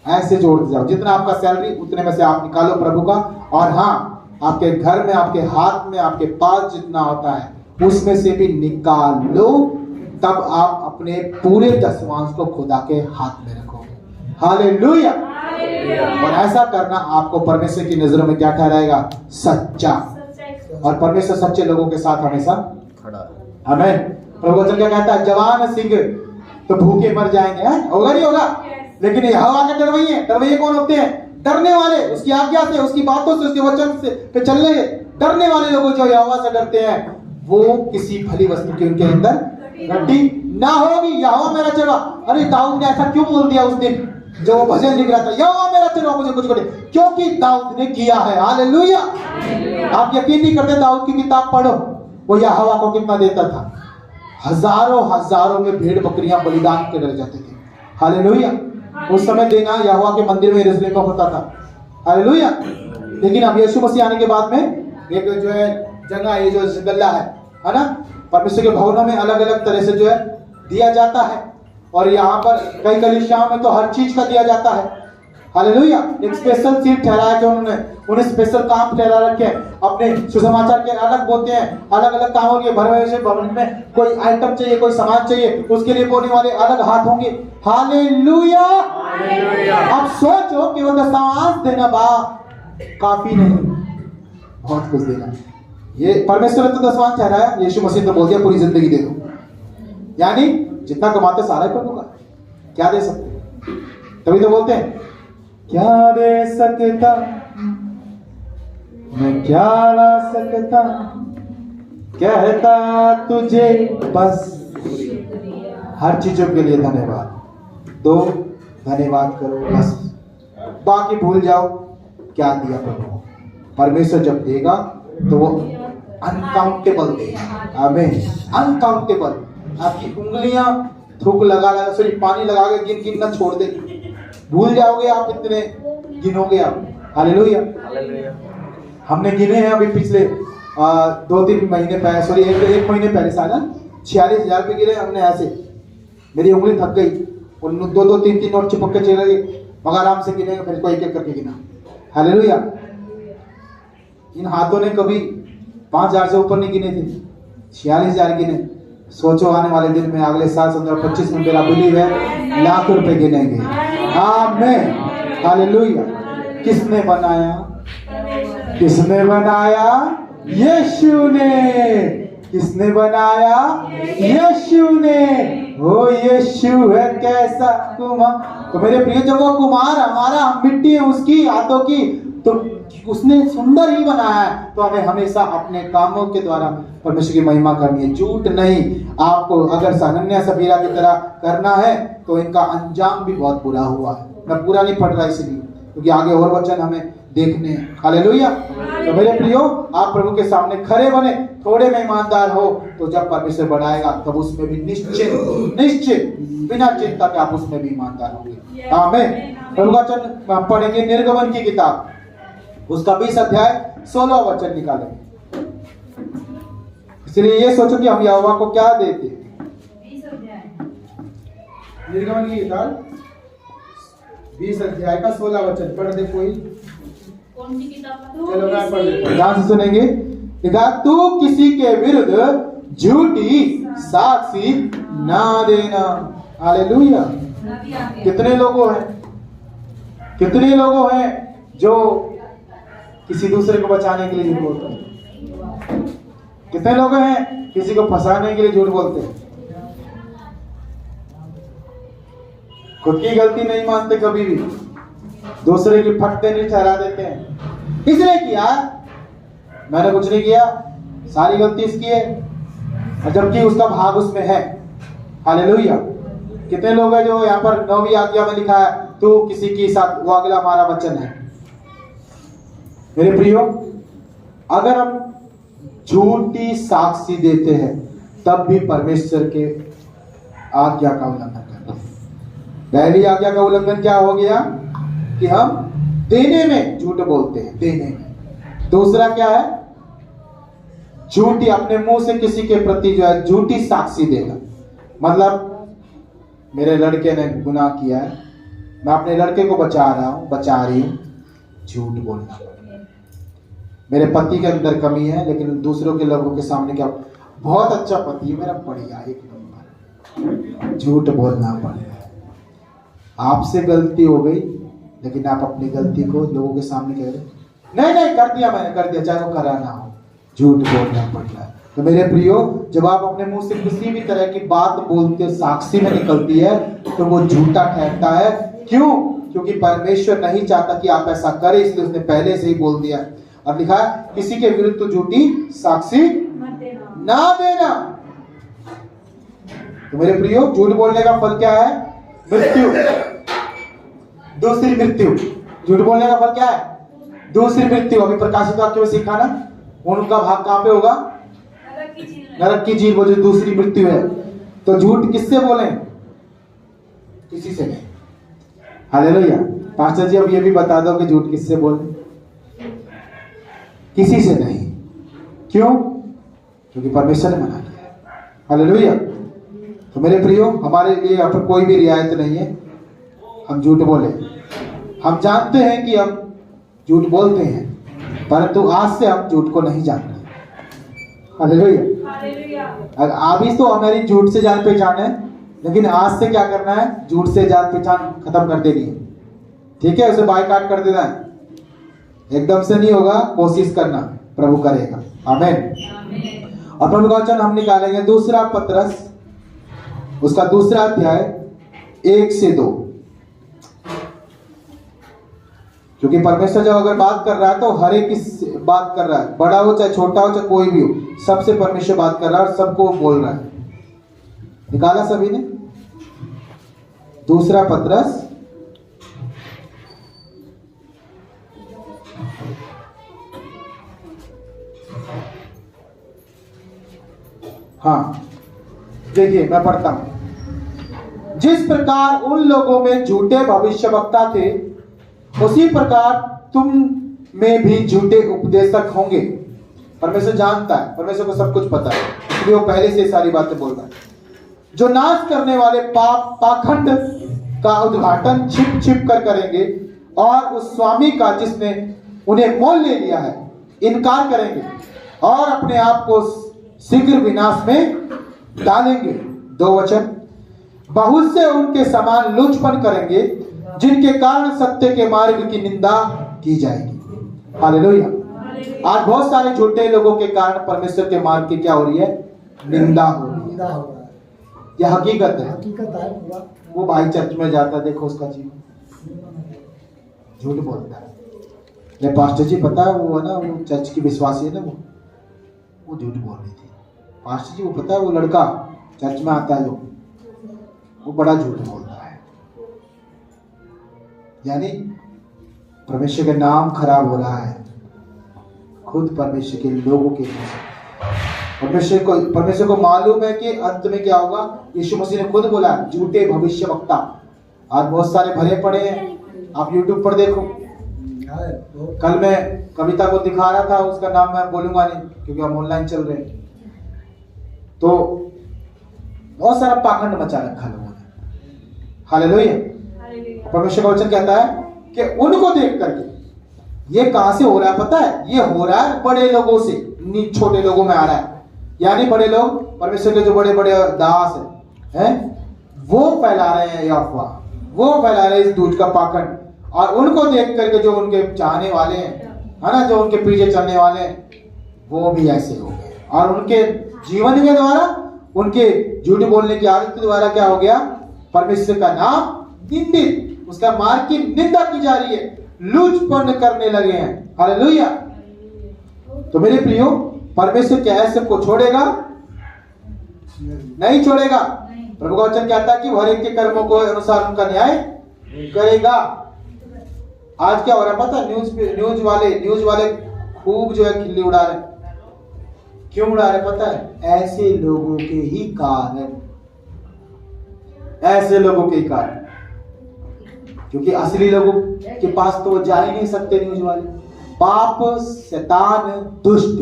ऐसे जोड़ते जाओ, जितना आपका सैलरी उतने में से आप निकालो प्रभु का। और हाँ, आपके घर में, आपके हाथ में, आपके पास जितना होता है उसमें से भी निकाल लो, तब आप अपने पूरे दसवांश को खुदा के हाथ में रखोगे। हालेलुया। और ऐसा करना आपको परमेश्वर की नजरों में क्या ठहराएगा? सच्चा। और परमेश्वर सच्चे लोगों के साथ हमेशा खड़ा है। आमीन। प्रभु वचन क्या कहता है? जवान सिंह तो भूखे मर जाएंगे, होगा नहीं होगा, लेकिन यहोवा के डरवैये कौन होते हैं? डरने वाले, उसकी आज्ञा से, उसकी बातों से, उसके वचन से पे चलने डरने वाले लोग जो यहोवा से डरते हैं, वो किसी भली वस्तु की उनके अंदर रड्डी ना होगी। यहोवा मेरा चरवा। अरे दाऊद ने ऐसा क्यों बोल दिया उस दिन जो वो भजन लिख रहा था? यहोवा मेरा चरवा, मुझे कुछ करे, क्योंकि दाऊद ने किया है। हालेलुया। आप यकीन नहीं करते, दाऊद की किताब पढ़ो, वो यहोवा को कितना देता था। हजारों में भेड़ बकरियां बलिदान के डर जाते थे। हालेलुया। उस समय देना यहोवा के मंदिर में यरूशलेम में होता था। हालेलुया। लेकिन अब यीशु मसीह आने के बाद में एक जो है जगह, ये जो गल्ला है ना, परमेश्वर के भवनों में अलग अलग तरह से जो है दिया जाता है। और यहाँ पर कई कलीसियाओं में तो हर चीज का दिया जाता है। हालेलुया। एक स्पेशल सीट ठहराया कि उन्होंने, उन्हें स्पेशल काम ठहरा रखे हैं। अपने सुसमाचार के अलग बोलते हैं, अलग अलग कामों के भरे से भवन में कोई आइटम चाहिए, कोई सामान चाहिए, उसके लिए बोलने वाले अलग हाथ होंगे। हालेलुया। अब सोचो कि वो दशमांश देना काफी नहीं, बहुत कुछ देना। ये परमेश्वर ने तो दशमांश ठहराया, यीशु मसीह ने बोल दिया पूरी जिंदगी दे दो। यानी जितना कमाते सारा ही प्रभु का, क्या दे सकते? तभी तो बोलते हैं, क्या दे सकता मैं, क्या ला सकता, कहता तुझे बस हर चीजों के लिए धन्यवाद दो, धन्यवाद करो, बस बाकी भूल जाओ क्या दिया प्रभु। परमेश्वर जब देगा तो वो अनकाउंटेबल देगा। आमीन। अनकाउंटेबल। आपकी उंगलियां थूक लगा सॉरी पानी लगा के गिन ना छोड़ देगी, भूल जाओगे आप, इतने गिनोगे आप। हालेलुया। हमने गिने हैं अभी पिछले 2-3 महीने पहले, सॉरी एक महीने पहले साल 46,000 रुपये गिरे हमने। ऐसे मेरी उंगली थक गई, 2-2, 3-3 नोट चिपक के चले गए, मगर आराम से गिनेंगे, फिर को एक एक करके गिना। हालेलुया। इन हाथों ने कभी 5,000 से ऊपर नहीं गिने थे, 46,000 गिने। सोचो आने वाले दिन में, अगले साल 2025 में मेरा बिलीव है लाख रुपए गिनेंगे। आमीन, हालेलुया। किसने बनाया? किसने बनाया? यीशु ने। किसने बनाया? यीशु ने। वो यीशु है कैसा कुमार। तो मेरे प्रिय, जब वो कुमार हमारा, हम मिट्टी है उसकी हाथों की, तो उसने सुंदर ही बनाया है। तो हमें हमेशा अपने कामों के द्वारा परमेश्वर की महिमा करनी है, झूठ नहीं। आपको अगर हनन्याह सफीरा की तरह करना है तो इनका अंजाम भी बहुत बुरा हुआ है। मैं पूरा नहीं पढ़ रहा इसलिए, क्योंकि आगे और वचन हमें देखने हैं। हालेलुया। तो मेरे प्रियो, आप प्रभु के सामने खड़े बने, थोड़े में ईमानदार हो, तो जब परमेश्वर बढ़ाएगा तब उसमें भी निश्चित बिना चिंता के आप उसमें भी ईमानदार होंगे। आमीन। प्रभु का वचन हम पढ़ेंगे निर्गमन की किताब, उसका 20 अध्याय 16 वचन निकालेंगे। इसलिए ये सोचो कि हम यहोवा को क्या देते। 20 अध्याय निर्गमन की किताब 20 अध्याय का 16 वचन पढ़ दे कोई। कौन सी किताब? चलो मैं पढ़ देता हूं, ध्यान से सुनेंगे। लिखा, तू किसी के विरुद्ध झूठी साक्षी ना देना। हालेलुया। कितने लोगों हैं जो किसी दूसरे को बचाने के लिए झूठ बोलते हैं? कितने लोग हैं किसी को फंसाने के लिए झूठ बोलते हैं? खुद की गलती नहीं मानते कभी भी, दूसरे की फटते नहीं ठहरा देते हैं। इसने किया, मैंने कुछ नहीं किया, सारी गलती इसकी है, और जबकि उसका भाग उसमें है। हालेलुया। कितने लोग हैं जो यहाँ पर 9वीं आज्ञा में लिखा है, तू किसी के साथ, वो अगला हमारा वचन है। मेरे प्रियो, अगर हम झूठी साक्षी देते हैं तब भी परमेश्वर के आज्ञा का उल्लंघन करते हैं। पहली आज्ञा का उल्लंघन क्या हो गया कि हम देने में झूठ बोलते हैं, देने में। दूसरा क्या है? झूठी, अपने मुंह से किसी के प्रति जो है झूठी साक्षी देना। मतलब मेरे लड़के ने गुनाह किया है, मैं अपने लड़के को बचा रही हूं, झूठ बोलना। मेरे पति के अंदर कमी है, लेकिन दूसरों के लोगों के सामने क्या, बहुत अच्छा पति है मेरा, बढ़िया एक नंबर, झूठ बोलना पड़ेगा। आपसे गलती हो गई, लेकिन आप अपनी गलती को लोगों के सामने कह रहे, नहीं कर दिया, मैंने कर दिया, चाहे वो करा ना हो, झूठ बोलना पड़ रहा है। तो मेरे प्रियो, जब आप अपने मुंह से किसी भी तरह की बात बोलते साक्षी में निकलती है तो वो झूठा ठहरता है। क्यों? क्योंकि परमेश्वर नहीं चाहता कि आप ऐसा करें, इसलिए उसने पहले से ही बोल दिया। अब लिखा है, किसी के विरुद्ध तो झूठी साक्षी ना देना। तो मेरे प्रियो, झूठ बोलने का फल क्या है? मृत्यु, दूसरी मृत्यु। झूठ बोलने का फल क्या है? दूसरी मृत्यु। अभी प्रकाशित वाक्य में सीखा ना, उनका भाग कहां पे होगा? नरक की झील, वो जो दूसरी मृत्यु है। तो झूठ किससे बोले? किसी से नहीं। हालेलुया। पास्टर जी, अब ये भी बता दो कि झूठ किससे बोले? किसी से नहीं। क्यों? क्योंकि परमेश्वर ने मना किया है। हालेलुया। तो मेरे प्रियो, हमारे लिए यहाँ पर कोई भी रियायत नहीं है हम झूठ बोले। हम जानते हैं कि हम झूठ बोलते हैं, परंतु आज से हम झूठ को नहीं जानते। हालेलुया। अभी तो हमारी झूठ से जान पहचान है, लेकिन आज से क्या करना है? झूठ से जान पहचान खत्म कर देनी है। ठीक है, उसे बायकॉट कर देना है। एकदम से नहीं होगा, कोशिश करना, प्रभु करेगा। आमीन। और प्रभु का वचन हम निकालेंगे दूसरा पत्रस, उसका दूसरा अध्याय 1 से 2। क्योंकि परमेश्वर जब अगर बात कर रहा है तो हर एक बात कर रहा है, बड़ा हो चाहे छोटा हो चाहे कोई भी हो, सबसे परमेश्वर बात कर रहा है और सबको बोल रहा है। निकाला सभी ने? दूसरा पत्रस हाँ, देखिए मैं पढ़ता हूं। जिस प्रकार उन लोगों में झूठे भविष्यवक्ता थे, उसी प्रकार तुम में भी झूठे उपदेशक होंगे। परमेश्वर जानता है, परमेश्वर को सब कुछ पता है, इसलिए वो पहले से सारी बातें बोल रहा है। जो नाश करने वाले पाखंड का उद्घाटन छिप छिप कर करेंगे और उस स्वामी का जिसने उन्हें मोल ले लिया है इनकार करेंगे। और अपने आप को शीघ्र विनाश में डालेंगे। 2 वचन, बहुत से उनके समान लुचपन करेंगे जिनके कारण सत्य के मार्ग की निंदा की जाएगी। हालेलुया। आज बहुत सारे झूठे लोगों के कारण परमेश्वर के मार्ग की क्या हो रही है? निंदा हो रही है। यह हकीकत है। वो भाई चर्च में जाता है, देखो उसका जीवन झूठ बोलता है। ले पास्टर जी पता है वो है ना, वो चर्च की विश्वासी है ना, वो झूठ बोल रही थी। पास्टर जी वो पता है वो लड़का चर्च में आता है जो, वो बड़ा झूठ बोलता है। यानी परमेश्वर का नाम खराब हो रहा है खुद परमेश्वर के लोगों के परमेश्वर को मालूम है कि अंत में क्या होगा। यीशु मसीह ने खुद बोला, झूठे भविष्यवक्ता आज बहुत सारे भरे पड़े हैं। आप YouTube पर देखो। कल मैं कविता को दिखा रहा था, उसका नाम मैं बोलूंगा नहीं क्योंकि हम ऑनलाइन चल रहे हैं। तो बहुत सारा पाखंड मचा रखा लोगों ने। हालेलुया। परमेश्वर का वचन कहता है कि उनको देख करके, ये कहां से हो रहा है पता है? ये हो रहा है बड़े लोगों से, छोटे लोगों में आ रहा है। यानी बड़े लोग, परमेश्वर के जो बड़े बड़े दास हैं, वो फैला रहे हैं ये अफवाह, वो फैला रहे हैं इस झूठ का पाखंड। और उनको देख करके जो उनके चाहने वाले हैं, है ना, जो उनके पीछे चलने वाले हैं, वो भी ऐसे हो गए। और उनके जीवन के द्वारा, उनके झूठ बोलने की आदत के द्वारा क्या हो गया? परमेश्वर का नाम निंदित, उसका मार्ग की निंदा की जा रही है, लुचपन करने लगे हैं। हालेलुया। तो मेरे प्रियो, परमेश्वर क्या है सबको छोड़ेगा? नहीं छोड़ेगा। प्रभु का वचन कहता है कि हर एक के कर्मों को अनुसार उनका न्याय करेगा। आज क्या हो रहा है पता है? न्यूज वाले खूब जो है खिल्ली उड़ा रहे। क्यों उड़ा रहे पता है? ऐसे लोगों के ही कारण, ऐसे लोगों के कारण। क्योंकि असली लोगों के पास तो वो जा ही नहीं सकते न्यूज वाले। पाप, शैतान, दुष्ट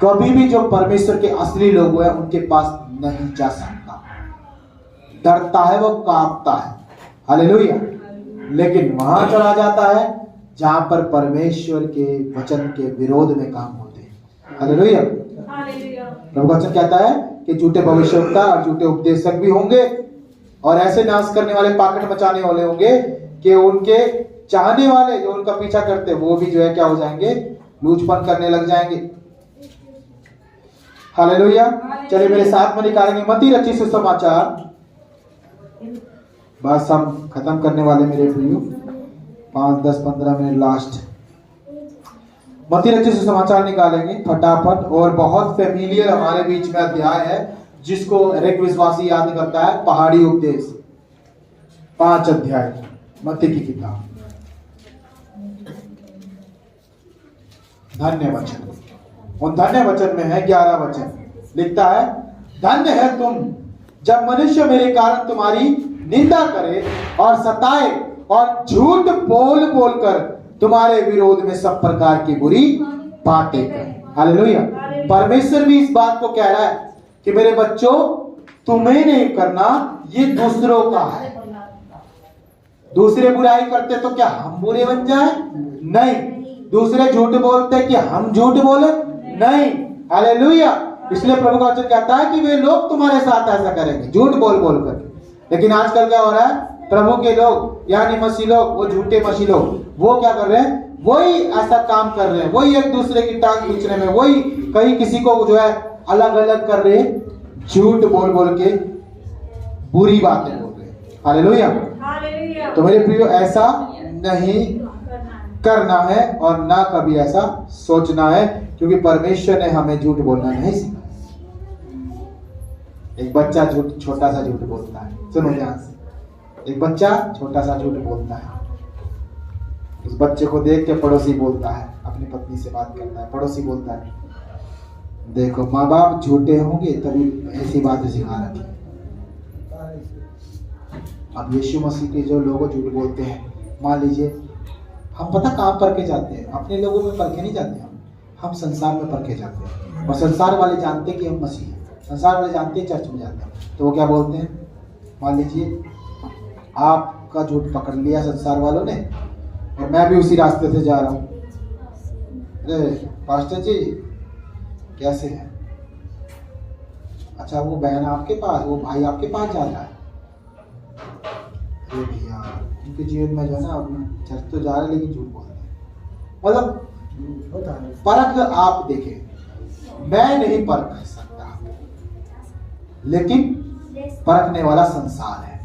कभी भी जो परमेश्वर के असली लोग हैं उनके पास नहीं जा सकता। डरता है, वो कांपता है। हालेलुया। लेकिन वहां चला जाता है जहां पर परमेश्वर के वचन के विरोध में काम होते हैं। हालेलुया। प्रभु का वचन कहता है कि झूठे भविष्यवक्ता और झूठे उपदेशक भी होंगे और ऐसे नाश करने वाले, पाखंड मचाने वाले होंगे कि उनके चाहने वाले जो उनका पीछा करते वो भी जो है क्या हो जाएंगे? लूचपन करने लग जाएंगे। हालेलुया। चलिए मेरे साथ में निकालेंगे मत्ती रचित सुसमाचार। बस हम खत्म करने वाले मेरे प्रियो, 5, 10, 15 मिनट लास्ट। मत्ती रचित सुसमाचार निकालेंगे फटाफट। और बहुत फेमिलियर हमारे बीच में अध्याय है जिसको हर एक विश्वासी याद करता है, पहाड़ी उपदेश। 5 अध्याय मत्ती की किताब। धन्य वचन, उन धन्य वचन में है 11 वचन। लिखता है, धन्य है तुम जब मनुष्य मेरे कारण तुम्हारी निंदा करे और सताए और झूठ बोल बोल कर तुम्हारे विरोध में सब प्रकार की बुरी बातें करे। हालेलुया। परमेश्वर भी इस बात को कह रहा है कि मेरे बच्चों, तुम्हें नहीं करना, ये दूसरों का है। दूसरे बुराई करते तो क्या हम बुरे बन जाए? नहीं। दूसरे झूठ बोलते कि हम झूठ बोले? नहीं। हालेलुया। इसलिए प्रभु का वचन कहता है कि वे लोग तुम्हारे साथ ऐसा करेंगे, झूठ बोल बोल कर। लेकिन आजकल क्या हो रहा है? प्रभु के लोग यानी मसीह लोग, वो झूठे मसीह लोग, वो क्या कर रहे हैं? वही ऐसा काम कर रहे हैं, वही एक दूसरे की टांग खींचने में, वही कहीं किसी को जो है अलग अलग कर रहे हैं, झूठ बोल बोल के बुरी बातें बोल रहे हैं। हालेलुया। तो मेरे प्रियो, ऐसा नहीं करना है और ना कभी ऐसा सोचना है, क्योंकि परमेश्वर ने हमें झूठ बोलना नहीं सिखाया। एक बच्चा छोटा सा झूठ बोलता है, सुनो ध्यान से। एक बच्चा छोटा सा झूठ बोलता है। उस बच्चे को देख के पड़ोसी बोलता है, अपनी पत्नी से बात करता है, पड़ोसी बोलता है, देखो माँ बाप झूठे होंगे तभी ऐसी बातें सिखा रखी। अब यीशु मसीह के जो लोग झूठ बोलते हैं, मान लीजिए हम पता कहाँ परखे जाते हैं? अपने लोगों में परखे नहीं जाते हम संसार में परखे जाते हैं। और संसार वाले जानते हैं कि हम मसीह हैं, संसार वाले जानते हैं चर्च में जाते हैं, तो वो क्या बोलते हैं? मान लीजिए आपका झूठ पकड़ लिया संसार वालों ने और मैं भी उसी रास्ते से जा रहा हूँ। अरे पास्टर जी, कैसे है? अच्छा, वो बहन आपके पास, वो भाई आपके पास जा रहा है। अरे भैया, उनके जीवन में जो है ना, चर्च तो जा रहे लेकिन झूठ बोल रहे हैं। मतलब परख आप देखें, मैं नहीं परख सकता, लेकिन परखने वाला संसार है।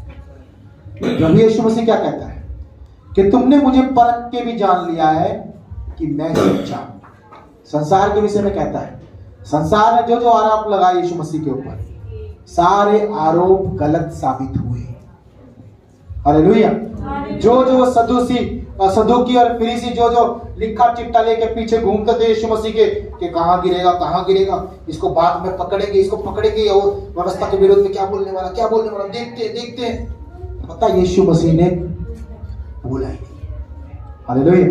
प्रभु यीशु मसीह क्या कहता है कि तुमने मुझे परख के भी जान लिया है कि मैं सच्चा हूं। संसार के विषय में कहता है, संसार ने जो जो आरोप लगाए यीशु मसीह के ऊपर, सारे आरोप गलत साबित हुए। हालेलुया। जो जो सदूकी और फरीसी जो जो लिखा चिट्ठा लेके पीछे घूमते थे यीशु मसीह के कि कहां गिरेगा, इसको बाद में पकड़ेंगे, इसको पकड़ेंगे, और व्यवस्था के विरोध में क्या बोलने वाला, देखते पता यीशु मसीह ने बोला ही नहीं। हालेलुया।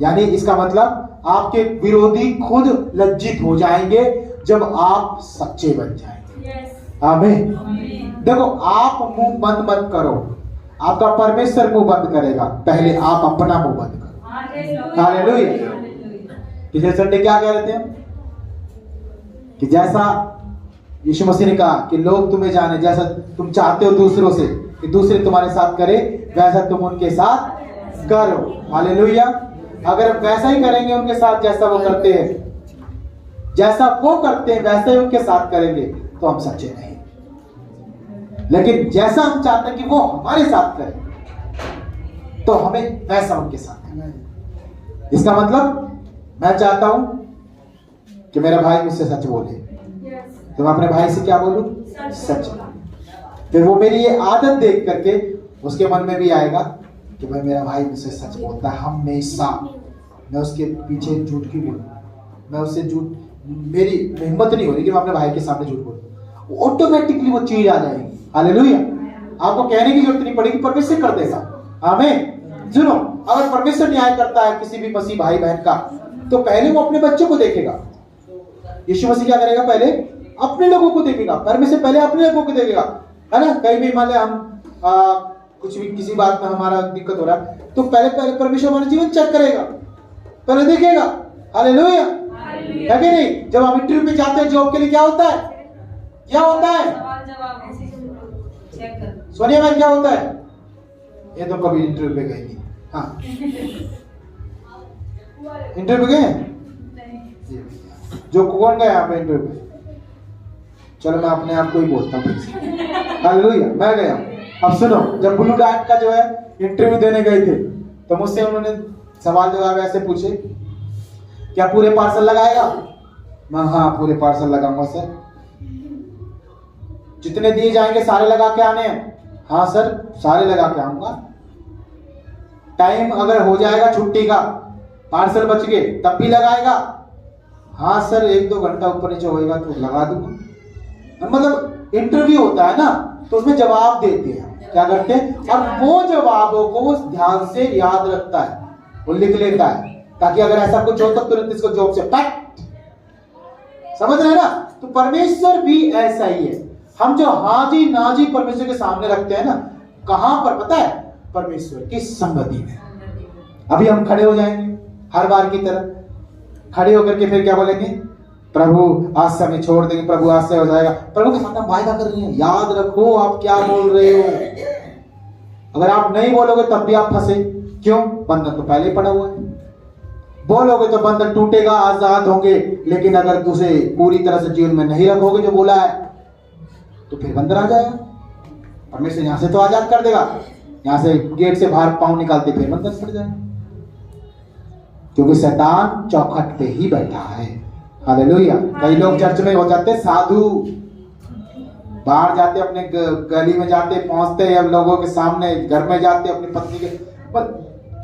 यानी इसका मतलब आपके विरोधी खुद लज्जित हो जाएंगे जब आप सच्चे बन जाएंगे। आमीन। देखो, आप मुंह बंद मत करो, आपका परमेश्वर मुंह बंद करेगा, पहले आप अपना मुंह बंद करो। हालेलुया। पिछले संडे क्या कह रहे थे हम? कि जैसा यीशु मसीह ने कहा कि लोग तुम्हें जाने, जैसा तुम चाहते हो दूसरों से कि दूसरे तुम्हारे साथ करे, वैसा तुम उनके साथ करो। हालेलुया। अगर वैसा ही करेंगे उनके साथ जैसा वो करते हैं, वैसे ही उनके साथ करेंगे, तो हम सच्चे नहीं। लेकिन जैसा हम चाहते हैं कि वो हमारे साथ करें, तो हमें वैसा उनके साथ करना है। इसका मतलब मैं चाहता हूं कि मेरा भाई मुझसे सच बोले, तो मैं अपने भाई से क्या बोलूं? सच। फिर वो मेरी ये आदत देख करके उसके मन में भी आएगा कि भाई मेरा भाई मुझसे सच बोलता है, हमेशा मैं उसके पीछे झूठ क्यों बोलूं? मैं उससे झूठ, मेरी हिम्मत नहीं हो रही कि मैं अपने भाई के सामने झूठ बोलूं। ऑटोमेटिकली वो चीज आ जाएगी। हालेलुया। आपको कहने की जरूरत नहीं पड़ेगी, परमेश्वर कर देगा। आमीन। सुनो, अगर परमेश्वर न्याय करता है किसी भी मसीह भाई बहन का, तो पहले वो अपने बच्चों को देखेगा। यीशु मसीह क्या करेगा? पहले अपने लोगों को देखेगा। परमेश्वर पहले अपने लोगों को देखेगा, है ना? कहीं भी मान ले हम कुछ भी किसी बात में हमारा दिक्कत हो रहा है, तो पहले परमेश्वर हमारा जीवन चेक करेगा, पहले देखेगा। हालेलुया। है कि नहीं? जब हम इंटरव्यू में जाते हैं जॉब के लिए, क्या होता है? सोनिया मैम, क्या होता है? ये तो कभी इंटरव्यू पे गई नहीं। हाँ, इंटरव्यू गए? जो कौन गया यहाँ पे इंटरव्यू पे? चलो मैं अपने आप को ही बोलता हूँ। हालेलुया, मैं गया। अब सुनो, जब ब्लू डार्ट का जो है इंटरव्यू देने गए थे, तो मुझसे उन्होंने सवाल जवाब ऐसे पूछे, क्या पूरे पार्सल लगाएगा? मैं हाँ पूरे पार्सल लगाऊंगा सर। जितने दिए जाएंगे सारे लगा के आने हैं? हाँ सर, सारे लगा के आऊंगा। टाइम अगर हो जाएगा छुट्टी का, पार्सल बच गए, तब भी लगाएगा? हाँ सर, 1-2 घंटा ऊपर नीचे होएगा तो लगा दूंगा। मतलब इंटरव्यू होता है ना, तो उसमें जवाब देते हैं, क्या करते हैं, और वो जवाबों को वो ध्यान से याद रखता है, वो लिख लेता है, ताकि अगर ऐसा कुछ हो तो तुरंत इसको जॉब से पैक। समझ रहे ना? तो परमेश्वर भी ऐसा ही है। हम जो हाजी नाजी परमेश्वर के सामने रखते हैं ना, कहां पर पता है? परमेश्वर की संगति में। अभी हम खड़े हो जाएंगे हर बार की तरह, खड़े होकर के फिर क्या बोलेंगे? प्रभु आज से हमें छोड़ देंगे, प्रभु आज से हो जाएगा। प्रभु के साथ हम वायदा कर रहे हैं। याद रखो आप क्या बोल रहे हो। अगर आप नहीं बोलोगे तब भी आप फंसे। क्यों? बंधन तो पहले ही पड़ा हुआ है। बोलोगे तो बंधन टूटेगा, आजाद होंगे, लेकिन अगर तुझे पूरी तरह से जीवन में नहीं रखोगे जो बोला है, तो फिर बंधन आ जाएगा। परमेश्वर यहां से तो आजाद कर देगा, यहां से गेट से बाहर पांव निकालते फिर बंधन पड़ जाएगा, क्योंकि शैतान चौखट पे ही बैठा है। हालेलुया। कई लोग चर्च में हो जाते साधु, बाहर जाते, अपने गली में जाते, पहुंचते हैं लोगों के सामने, घर में जाते अपनी पत्नी के, पर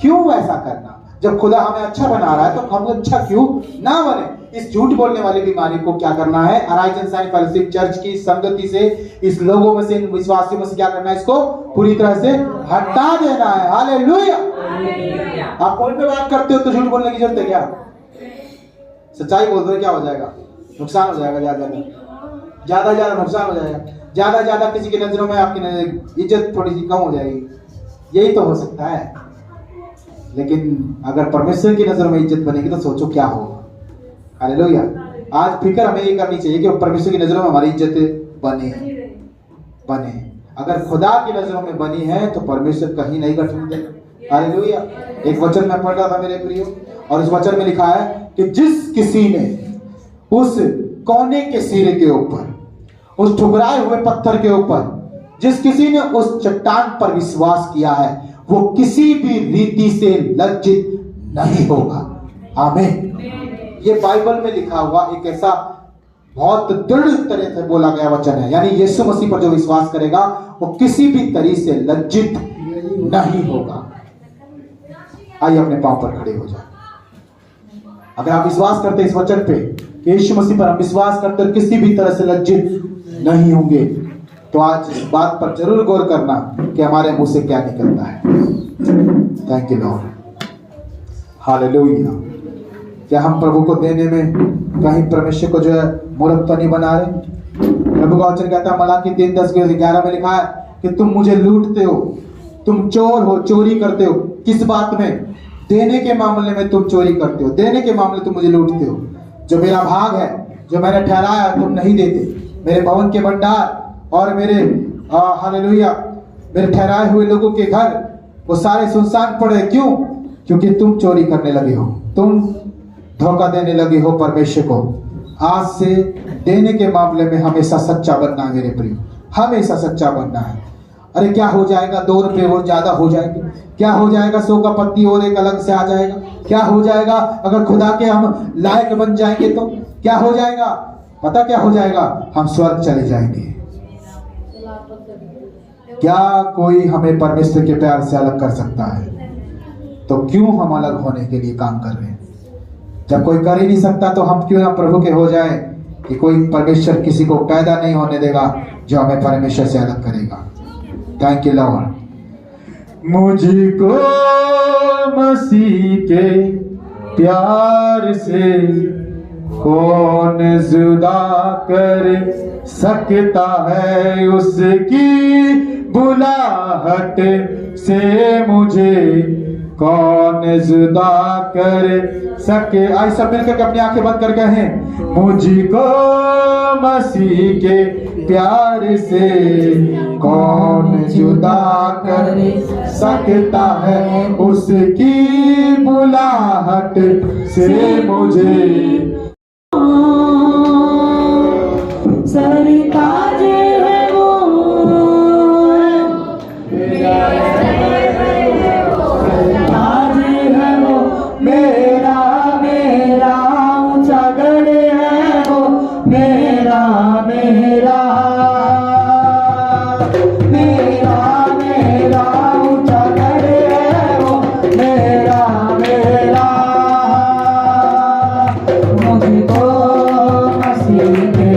क्यों ऐसा करना? जब खुदा हमें अच्छा बना रहा है तो हम अच्छा क्यों ना बने? इस झूठ बोलने वाली बीमारी को क्या करना है? अराइजन साइन फेलोशिप चर्च की संगति से, इस लोगों में से, इन विश्वासियों में से क्या करना है? इसको पूरी तरह से हटा देना है। हालेलुया। आप फोन पे बात करते हो तो झूठ बोलने की जरूरत है क्या? सच्चाई बोल दो, क्या हो जाएगा? नुकसान हो जाएगा, ज्यादा नुकसान हो जाएगा। ज्यादा किसी की नजरों में आपकी इज्जत थोड़ी सी कम हो जाएगी, यही तो हो सकता है। लेकिन अगर परमेश्वर की नजरों में इज्जत बनेगी तो सोचो क्या होगा। हालेलुया। आज फिक्र हमें ये करनी चाहिए कि परमेश्वर की नजरों में हमारी इज्जत बने बने। अगर खुदा की नजरों में बनी है तो परमेश्वर कहीं नहीं घटने देगा। हालेलुया। एक वचन मैं पढ़ रहा था मेरे प्रियो, और इस वचन में लिखा है कि जिस किसी ने उस कोने के सिरे के ऊपर, उस ठुकराए हुए पत्थर के ऊपर, जिस किसी ने उस चट्टान पर विश्वास किया है, वो किसी भी रीति से लज्जित नहीं होगा। आमीन। ये बाइबल में लिखा हुआ एक ऐसा बहुत दृढ़ तरह से बोला गया वचन है। यानी यीशु मसीह पर जो विश्वास करेगा वो किसी भी तरीके से लज्जित नहीं होगा। आइए अपने पांव पर खड़े हो जाए। अगर आप विश्वास करते हैं इस वचन पे कि यीशु मसीह पर हम विश्वास करते हैं, किसी भी तरह से लज्जित नहीं होंगे, तो आज इस बात पर जरूर गौर करना कि हमारे मुंह से क्या निकलता है। Thank you Lord. हालेलुया। क्या हम प्रभु को देने में कहीं परमेश्वर को जो है मूर्ख तो नहीं बना रहे? प्रभु का वचन कहता है मलाकी 3:10-11 में लिखा है कि तुम मुझे लूटते हो, तुम चोर हो, चोरी करते हो। किस बात में? देने के मामले में तुम चोरी करते हो, देने के मामले तुम मुझे लूटते हो। जो मेरा भाग है, जो मैंने ठहराया, तुम नहीं देते। मेरे भवन के भंडार और मेरे हालेलुया मेरे ठहराए हुए लोगों के घर वो सारे सुनसान पड़े। क्यों? क्योंकि तुम चोरी करने लगे हो, तुम धोखा देने लगे हो परमेश्वर को। आज से देने के मामले में हमेशा सच्चा बनना है मेरे प्रिय, हमेशा सच्चा बनना है। अरे क्या हो जाएगा, 2 रुपए और ज्यादा हो जाएंगे? क्या हो जाएगा, 100 का पत्ती और एक अलग से आ जाएगा? क्या हो जाएगा अगर खुदा के हम लायक बन जाएंगे तो? क्या हो जाएगा? पता क्या हो जाएगा? हम स्वर्ग चले जाएंगे। क्या कोई हमें परमेश्वर के प्यार से अलग कर सकता है? तो क्यों हम अलग होने के लिए काम कर रहे हैं? जब कोई कर ही नहीं सकता तो हम क्यों ना प्रभु के हो जाए कि कोई परमेश्वर किसी को पैदा नहीं होने देगा जो हमें परमेश्वर से अलग करेगा। Thank you Lord. मुझको मसीह के प्यार से कौन जुदा कर सकता है? उसकी बुलाहट से मुझे कौन जुदा कर सके? आई सब मिलकर अपनी आंखें बंद कर कहे, मुझको मसीह के प्यार से कौन जुदा कर सकता है? उसकी बुलाहट से मुझे सरताज है वो, सरताज है वो, मेरा मेरा ऊंचा गढ़ है वो, मेरा मेरा मेरा मेरा ऊंचा गढ़ है वो, मेरा मेरा। मुझको मसीह के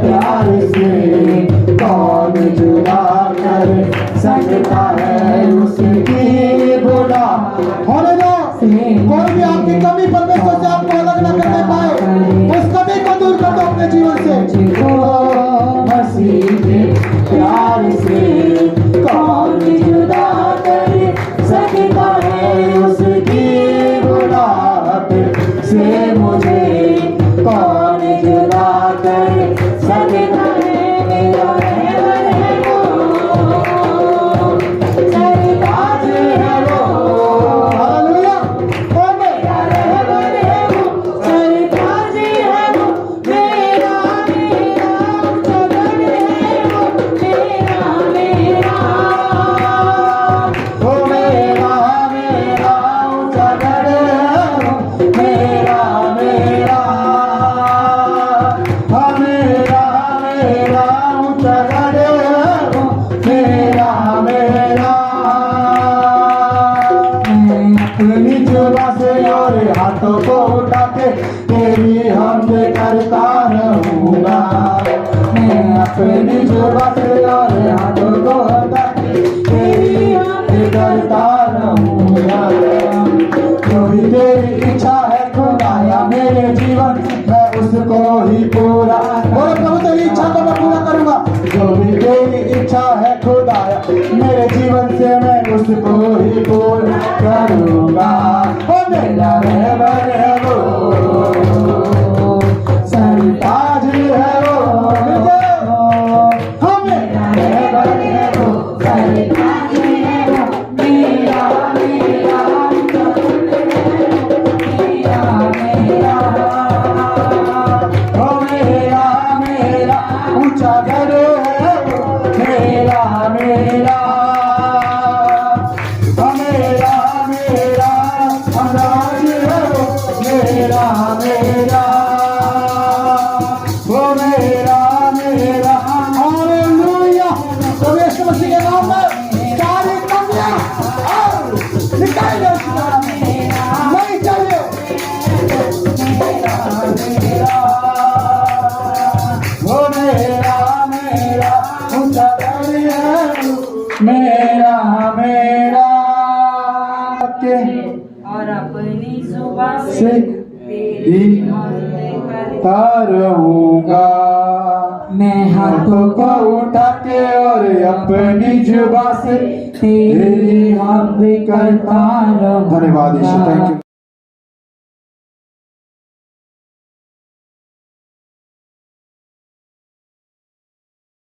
प्यार से कौन जुदा कर सकता है? उसकी बुला होने दो। कोई भी आपकी कमी परमेश्वर से आपको अलग न करने पाए, उस कमी को दूर कर दो अपने जीवन से। मुझको मसीह के प्यार से कौन जुदा कर सकता है? उसकी बुलाहट से मुझे कौन जुदा कर सकता है? मेरा रहबर है वो, सरताज है वो, हालेलुया। कौन है? मेरा रहबर है वो, सरताज है वो, मेरा मेरा ऊंचा गढ़ है वो, मेरा मेरा वो मेरा मेरा ऊंचा गढ़ है वो, मेरा मेरा मेरा मेरा ऊंचा गढ़ है वो, मेरा मेरा। अपनी जुबा से और हाथों को उठा के तेरी हमद करता रहूंगा। मैं अपनी जुबा से और हाथों को उठा के तेरी हमद करता रहूंगा। जो भी तेरी इच्छा है खुदाया मेरे जीवन, मैं उसको ही पूरा बोलो प्रभु तेरी इच्छा को मैं पूरा करूंगा। जो भी तेरी इच्छा है खुदाया मेरे जीवन से, मैं उसको ही पूरा करूंगा। ओ मेरा रहबर है वो, ऊंचा घर है मेरा मेरा मेरा मेरा अंदाज है मेरा मेरा वो मेरा मेरा हालेलुया। तो यीशु मसीह के नाम में सारी कमियां और निकाल दो नहीं चाहिए वो मेरा मेरा ऊंचा घर है मेरा मेरा के और अपनी जुबान से तेरी हमने करता रहूंगा। मैं हाथों को उठा के और अपनी जुबान से तेरी हमद करता रहूंगा। धन्यवाद यीशु, थैंक यू।